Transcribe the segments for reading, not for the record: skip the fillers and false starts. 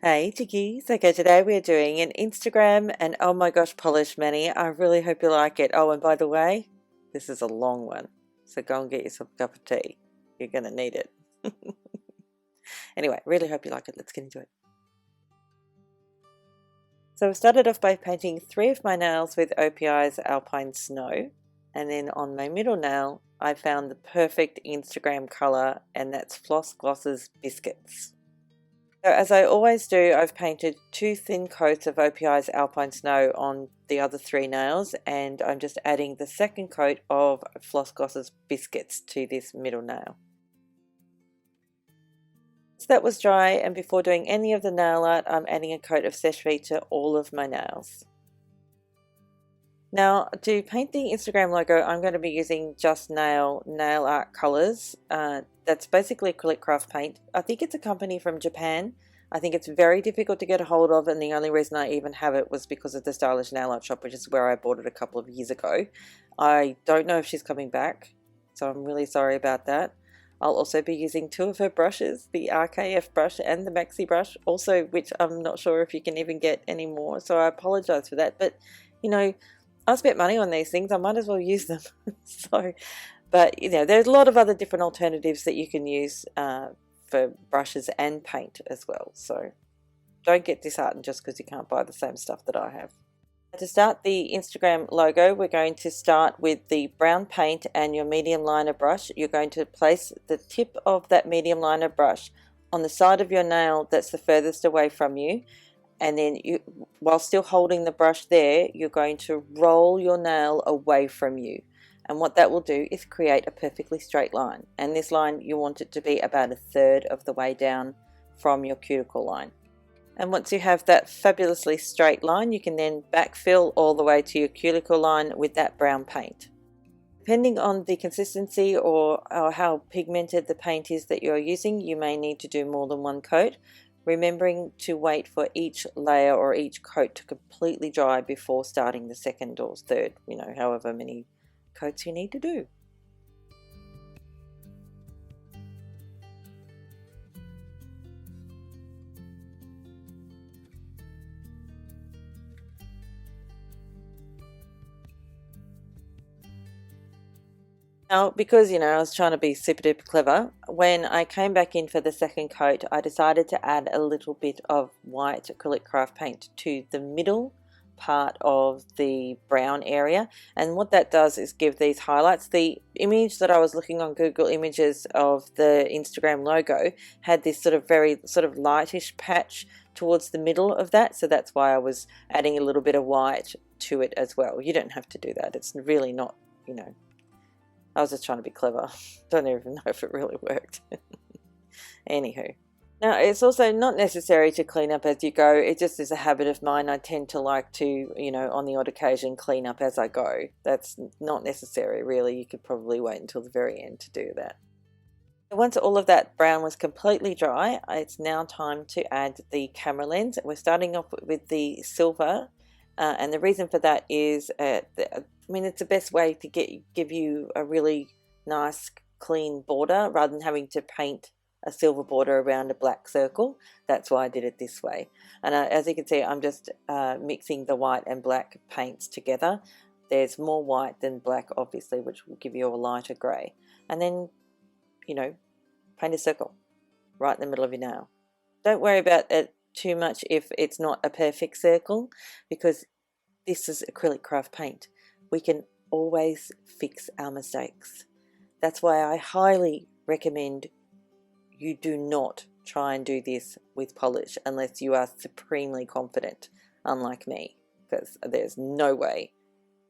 Hey chickies, okay, today we're doing an Instagram and oh my gosh polish mani. I really hope you like it. Oh, and by the way, this is a long one, so go and get yourself a cup of tea. You're gonna need it. Anyway, really hope you like it. Let's get into it. So I started off by painting 3 of my nails with OPI's Alpine Snow, and then on my middle nail I found the perfect Instagram color, and that's Floss Gloss's Biscuits. So as I always do, I've painted 2 thin coats of OPI's Alpine Snow on the other 3 nails, and I'm just adding the second coat of Floss Gloss's Biscuits to this middle nail. So that was dry, and before doing any of the nail art, I'm adding a coat of Seche Vite to all of my nails. Now, to paint the Instagram logo, I'm going to be using Just Nail nail art colors. That's basically acrylic craft paint. I think it's a company from Japan. I think it's very difficult to get a hold of, and the only reason I even have it was because of the Stylish Nail Art Shop, which is where I bought it a couple of years ago. I don't know if she's coming back, so I'm really sorry about that. I'll also be using 2 of her brushes, the RKF brush and the Maxi brush, also which I'm not sure if you can even get anymore, so I apologize for that. But, you know, I spent money on these things, I might as well use them. But there's a lot of other different alternatives that you can use for brushes and paint as well. So don't get disheartened just because you can't buy the same stuff that I have. To start the Instagram logo, we're going to start with the brown paint and your medium liner brush. You're going to place the tip of that medium liner brush on the side of your nail that's the furthest away from you. And then while still holding the brush there, you're going to roll your nail away from you. And what that will do is create a perfectly straight line. And this line, you want it to be about 1/3 of the way down from your cuticle line. And once you have that fabulously straight line, you can then backfill all the way to your cuticle line with that brown paint. Depending on the consistency or how pigmented the paint is that you're using, you may need to do more than 1 coat, remembering to wait for each layer or each coat to completely dry before starting the second or third, however many coats you need to do. Now, because I was trying to be super duper clever, when I came back in for the second coat, I decided to add a little bit of white acrylic craft paint to the middle part of the brown area, and what that does is give these highlights. The image that I was looking on Google Images of the Instagram logo had this very lightish patch towards the middle of that, so that's why I was adding a little bit of white to it as well. You don't have to do that. It's really not, I was just trying to be clever. Don't even know if it really worked. Anywho. Now, it's also not necessary to clean up as you go. It just is a habit of mine. I tend to like to, on the odd occasion, clean up as I go. That's not necessary, really. You could probably wait until the very end to do that. Once all of that brown was completely dry, it's now time to add the camera lens. We're starting off with the silver, and the reason for that is, it's the best way to give you a really nice clean border rather than having to paint a silver border around a black circle. That's why I did it this way. And as you can see, I'm just mixing the white and black paints together. There's more white than black, obviously, which will give you a lighter grey. And then, paint a circle right in the middle of your nail. Don't worry about it too much if it's not a perfect circle, because this is acrylic craft paint. We can always fix our mistakes. That's why I highly recommend you do not try and do this with polish unless you are supremely confident, unlike me, because there's no way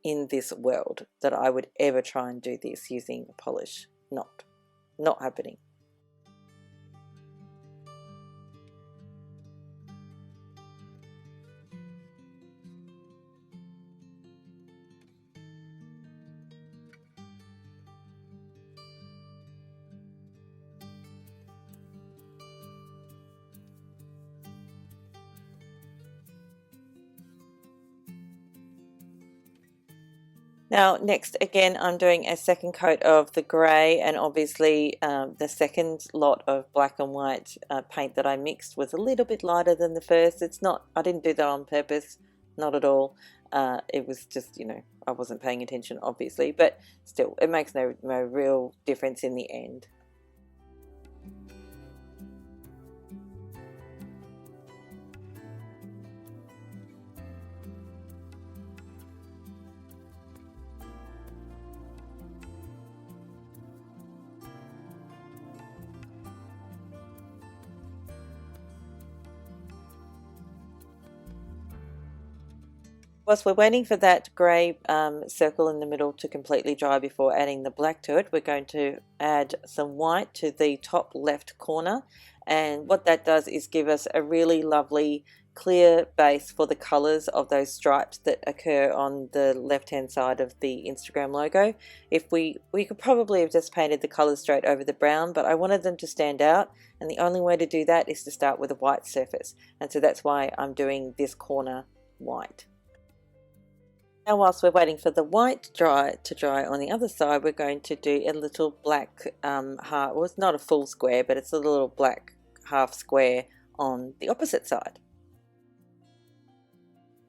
in this world that I would ever try and do this using polish. Not happening. Now next, again, I'm doing a second coat of the grey, and obviously the second lot of black and white paint that I mixed was a little bit lighter than the first. It's not, I didn't do that on purpose, not at all. It was just, you know, I wasn't paying attention obviously, but still it makes no real difference in the end. Whilst we're waiting for that grey circle in the middle to completely dry before adding the black to it, we're going to add some white to the top left corner, and what that does is give us a really lovely clear base for the colours of those stripes that occur on the left hand side of the Instagram logo. If we could probably have just painted the colours straight over the brown, but I wanted them to stand out, and the only way to do that is to start with a white surface, and so that's why I'm doing this corner white. Now whilst we're waiting for the white to dry on the other side, we're going to do a little black heart. Well, it's not a full square, but it's a little black half square on the opposite side.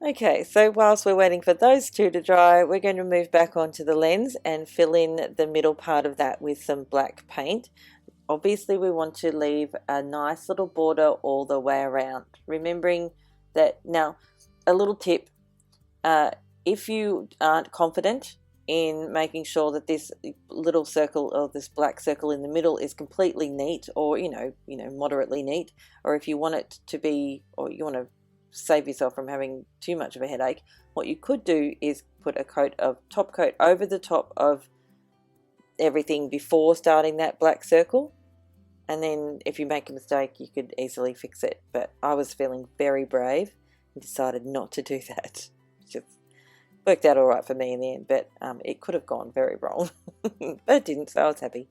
Okay, so whilst we're waiting for those two to dry, we're going to move back onto the lens and fill in the middle part of that with some black paint. Obviously we want to leave a nice little border all the way around. Remembering that, now a little tip, if you aren't confident in making sure that this little circle or this black circle in the middle is completely neat, or you know moderately neat, or if you want it to be, or you want to save yourself from having too much of a headache, what you could do is put a top coat over the top of everything before starting that black circle, and then if you make a mistake you could easily fix it. But I was feeling very brave and decided not to do that. Just worked out all right for me in the end, but it could have gone very wrong. But it didn't, so I was happy.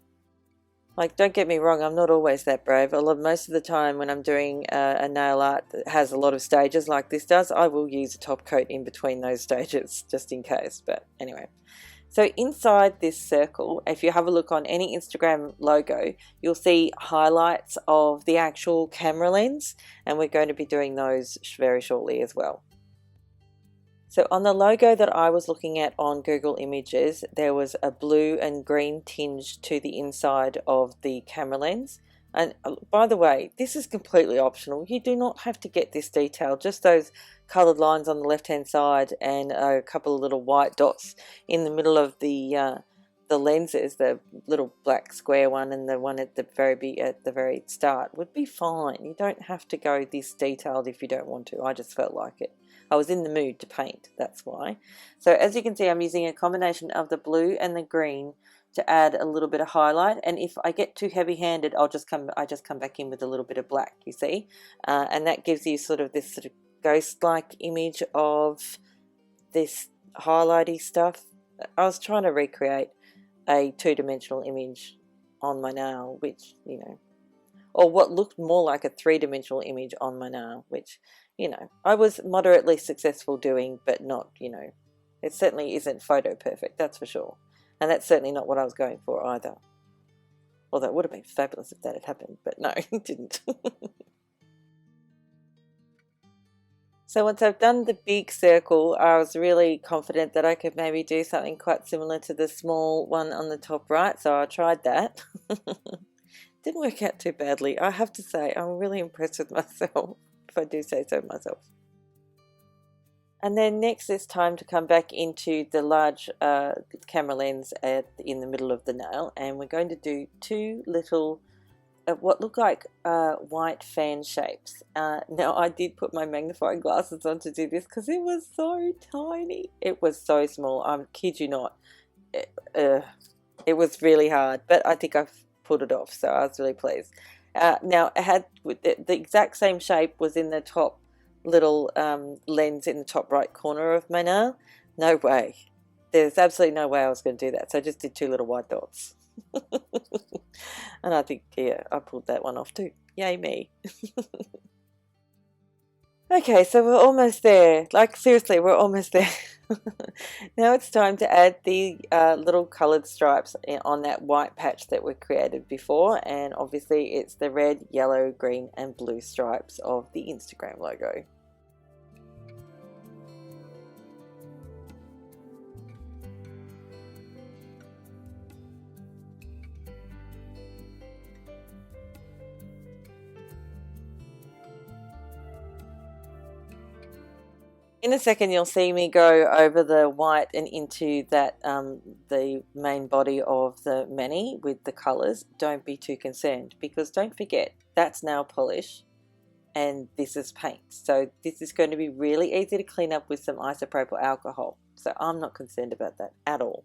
Like, don't get me wrong, I'm not always that brave. Most of the time when I'm doing a nail art that has a lot of stages like this does, I will use a top coat in between those stages just in case. But anyway, so inside this circle, if you have a look on any Instagram logo, you'll see highlights of the actual camera lens, and we're going to be doing those very shortly as well. So on the logo that I was looking at on Google Images, there was a blue and green tinge to the inside of the camera lens. And by the way, this is completely optional. You do not have to get this detail, just those coloured lines on the left hand side and a couple of little white dots in the middle of the lenses, the little black square one and the one at the very start would be fine. You don't have to go this detailed if you don't want to. I just felt like it. I was in the mood to paint, that's why. So as you can see, I'm using a combination of the blue and the green to add a little bit of highlight, and if I get too heavy-handed, I just come back in with a little bit of black, you see, and that gives you sort of this sort of ghost-like image of this highlighty stuff. I was trying to recreate a two-dimensional image on my nail, which, you know, or what looked more like a three-dimensional image on my nail, which, you know, I was moderately successful doing, but not, you know, it certainly isn't photo perfect, that's for sure. And that's certainly not what I was going for either. Although it would have been fabulous if that had happened, but no, it didn't. So once I've done the big circle, I was really confident that I could maybe do something quite similar to the small one on the top right, so I tried that. Didn't work out too badly. I have to say, I'm really impressed with myself, if I do say so myself. And then next it's time to come back into the large camera lens in the middle of the nail, and we're going to do two little what look like white fan shapes. Now I did put my magnifying glasses on to do this because it was so tiny. It was so small, I kid you not. It was really hard, but I think I've pulled it off, so I was really pleased. Now it had the exact same shape was in the top little lens in the top right corner of my nail. No way. There's absolutely no way I was going to do that, so I just did two little white dots. And I think, yeah, I pulled that one off too. Yay me. Okay, so we're almost there. Like, seriously, we're almost there. Now it's time to add the little coloured stripes on that white patch that we created before, and obviously it's the red, yellow, green and blue stripes of the Instagram logo. In a second you'll see me go over the white and into that the main body of the mani with the colours. Don't be too concerned, because don't forget that's nail polish and this is paint. So this is going to be really easy to clean up with some isopropyl alcohol. So I'm not concerned about that at all.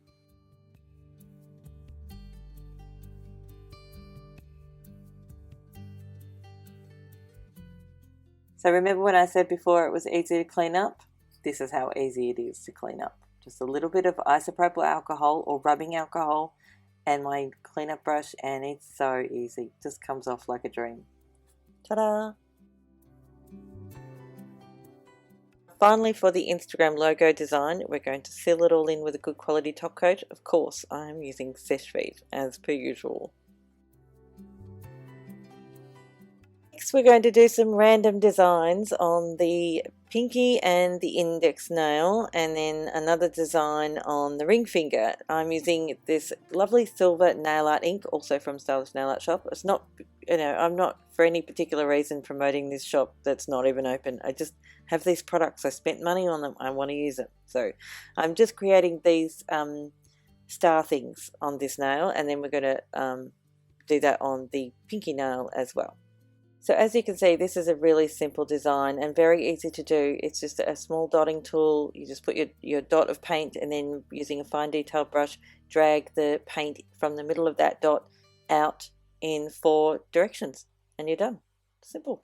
So remember when I said before it was easy to clean up? This is how easy it is to clean up. Just a little bit of isopropyl alcohol or rubbing alcohol and my cleanup brush, and it's so easy. Just comes off like a dream. Ta-da! Finally, for the Instagram logo design, we're going to seal it all in with a good quality top coat. Of course, I'm using Seche Vite as per usual. Next, we're going to do some random designs on the pinky and the index nail, and then another design on the ring finger. I'm using this lovely silver nail art ink, also from Stylish Nail Art Shop. It's not, I'm not for any particular reason promoting this shop that's not even open. I just have these products. I spent money on them. I want to use them. So I'm just creating these star things on this nail, and then we're going to do that on the pinky nail as well. So as you can see, this is a really simple design and very easy to do. It's just a small dotting tool. You just put your dot of paint, and then using a fine detail brush, drag the paint from the middle of that dot out in 4 directions, and you're done. Simple.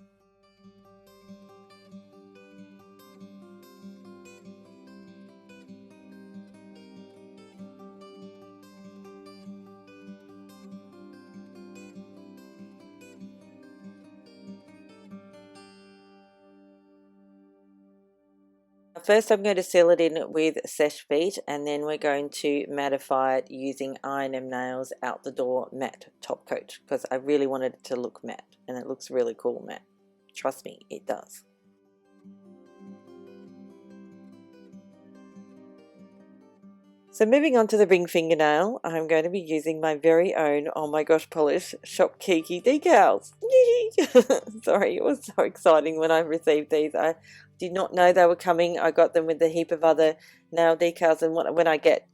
First I'm going to seal it in with Seche Vite, and then we're going to mattify it using I&M Nails Out the Door Matte Top Coat, because I really wanted it to look matte, and it looks really cool matte. Trust me, it does. So moving on to the ring fingernail, I'm going to be using my very own Oh My Gosh Polish ShopKeeki decals. Sorry, it was so exciting when I received these. I did not know they were coming. I got them with a heap of other nail decals, and when I get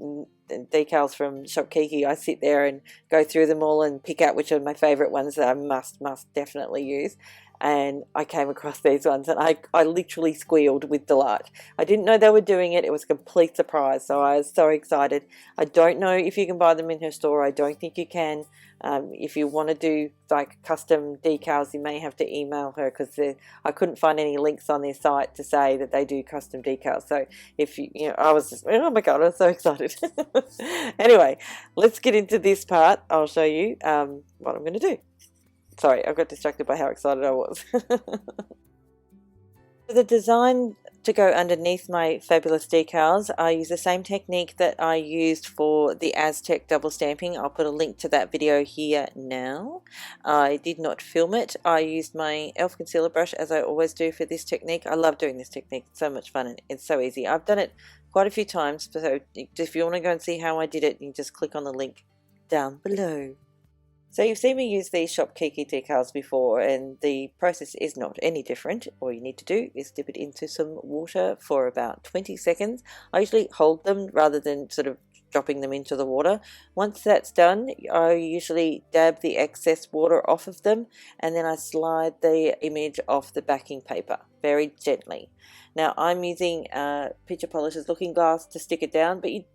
decals from ShopKeeki, I sit there and go through them all and pick out which are my favourite ones that I must definitely use. And I came across these ones, and I literally squealed with delight. I didn't know they were doing it. It was a complete surprise, so I was so excited. I don't know if you can buy them in her store. I don't think you can. If you want to do like custom decals, you may have to email her, because I couldn't find any links on their site to say that they do custom decals. So if I was just, oh my god, I was so excited. Anyway, let's get into this part. I'll show you what I'm going to do. Sorry, I got distracted by how excited I was. The design to go underneath my fabulous decals, I use the same technique that I used for the Aztec double stamping. I'll put a link to that video here now. I did not film it. I used my e.l.f. concealer brush, as I always do for this technique. I love doing this technique. It's so much fun and it's so easy. I've done it quite a few times, so if you want to go and see how I did it, you just click on the link down below. So you've seen me use these ShopKeeki decals before, and the process is not any different. All you need to do is dip it into some water for about 20 seconds. I usually hold them rather than sort of dropping them into the water. Once that's done, I usually dab the excess water off of them, and then I slide the image off the backing paper very gently. Now I'm using Picture Polish's Looking Glass to stick it down, but you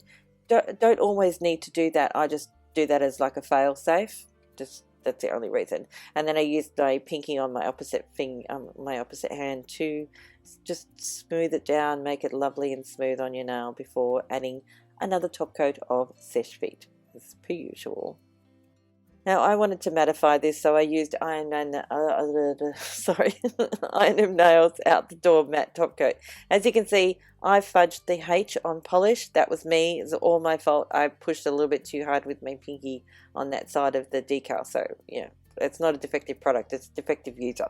don't always need to do that. I just do that as like a fail safe. That's the only reason. And then I used my pinky on my opposite hand to just smooth it down, make it lovely and smooth on your nail before adding another top coat of Seche Vite, as per usual. Now I wanted to mattify this, so I used Iron M Nails Out the Door Matte Top Coat. As you can see, I fudged the H on polish. That was me. It's all my fault. I pushed a little bit too hard with my pinky on that side of the decal. So, yeah, it's not a defective product. It's a defective user.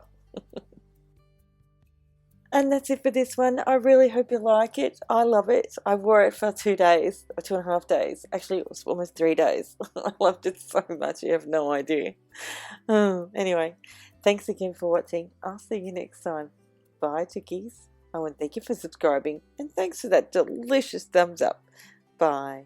And that's it for this one. I really hope you like it. I love it. I wore it for 2 days, or 2.5 days. Actually, it was almost 3 days. I loved it so much. You have no idea. Anyway, thanks again for watching. I'll see you next time. Bye, chickies. Oh, and thank you for subscribing. And thanks for that delicious thumbs up. Bye.